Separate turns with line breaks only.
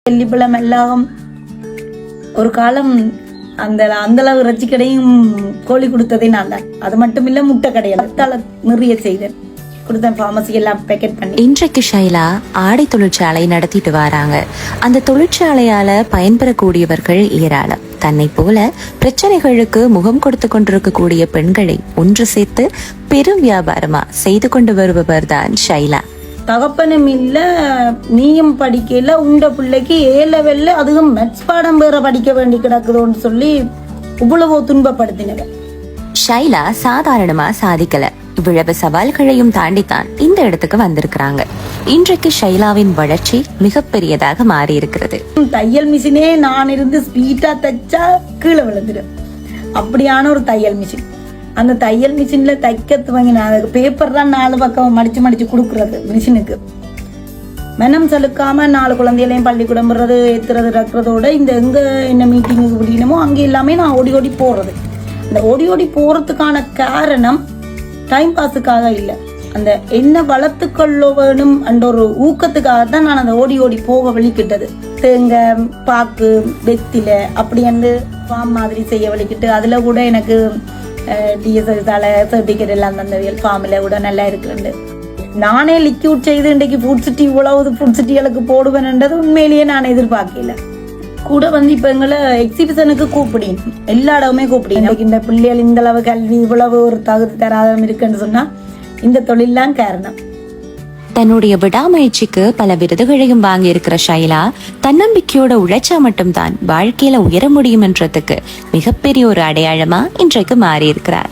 வெள்ளிப்பழம் எல்லாம் ஒரு காலம் அந்த அளவு இறைச்சி கடையும் கோழி கொடுத்ததே நான் தான். அது மட்டும் இல்ல முட்டை கடையில நிறைய செய்தேன் கொடுத்தேன், பார்மசி எல்லாம் பேக்கெட் பண்ணி.
இன்றைக்கு ஷைலா ஆடை தொழிற்சாலை நடத்திட்டு வராங்க. அந்த தொழிற்சாலையால பயன்பெறக்கூடியவர்கள் ஏராளம். தன்னை போல பிரச்சனைகளுக்கு முகம் கொடுத்து கொண்டிருக்கக்கூடிய பெண்களை ஒன்று சேர்த்து பெரும் வியாபாரமா செய்து கொண்டு வருபவர் தான் ஷைலா.
தகப்பனும் இல்ல, நீயும் படிக்கல, உண்ட பிள்ளைக்கு ஏ லெவல்ல அதுவும் மெட்ஸ் பாடம் வேற படிக்க வேண்டி கிடக்குதோன்னு சொல்லி இவ்வளவோ துன்பப்படுத்தினவன்.
ஷைலா சாதாரணமா சாதிக்கல. இவ்வளவு சவால்களையும் தாண்டித்தான் இந்த இடத்துக்கு வந்திருக்கிறாங்க. இன்றைக்கு ஷைலாவின் வளர்ச்சி மிகப்பெரியதாக மாறி இருக்கிறது.
தையல் மிஷினே நான் இருந்து ஸ்பீட்டா தைச்சா கீழே விழுந்துடும், அப்படியான ஒரு தையல் மிஷின். அந்த தையல் மிஷின்ல தைக்க துவங்கின அதுக்கு பேப்பர் தான் 4 பக்கம் மடிச்சு கொடுக்கறது மிஷினுக்கு. மனம் சலுக்காம 4 குழந்தைகளையும் பள்ளிக்கூடம் விடுறது, ஏத்துறது, ரக்குறதோட இந்த எங்க என்ன மீட்டிங்குக்கு பிடிக்கணுமோ அங்கே எல்லாமே நான் ஓடி போறது. இந்த ஓடி போறதுக்கான காரணம் டைம் பாஸுக்காக இல்லை, அந்த என்ன வளர்த்துக்கொள்ள வேணும் என்ற ஒரு ஊக்கத்துக்காக தான் நான் அந்த ஓடி போக வலிக்கிட்டது. தேங்காய், பாக்கு, வெத்தில அப்படி வந்து ஃபார்ம் மாதிரி செய்ய வலிக்கிட்டு அதுல கூட எனக்கு டிஎஸ்எஸ்ஆல சர்டிபிகேட் எல்லாம் தந்தவியல் ஃபார்மில் கூட நல்லா இருக்குண்டு. நானே லிக்யூட் செய்து இன்றைக்கு ஃபுட் சிட்டி இவ்வளவு ஃபுட் சிட்டிகளுக்கு போடுவேன்ன்றது உண்மையிலேயே நான் எதிர்பார்க்கல. கூட வந்து இப்ப எங்களை எக்ஸிபிஷனுக்கு கூப்பிடின், எல்லா இடமுமே கூப்பிடின். இந்த பிள்ளைகள் இந்த அளவு கல்வி இவ்வளவு ஒரு தகுதி தராதம் இருக்குன்னு சொன்னா இந்த தொழில்லாம் காரணம்.
தன்னுடைய விடாமுயற்சிக்கு பல விருதுகளையும் வாங்கி இருக்கிற ஷைலா தன்னம்பிக்கையோட உழைச்சா மட்டும்தான் வாழ்க்கையில உயர முடியும் என்றதுக்கு மிகப்பெரிய ஒரு அடையாளமா இன்றைக்கு மாறி இருக்கிறார்.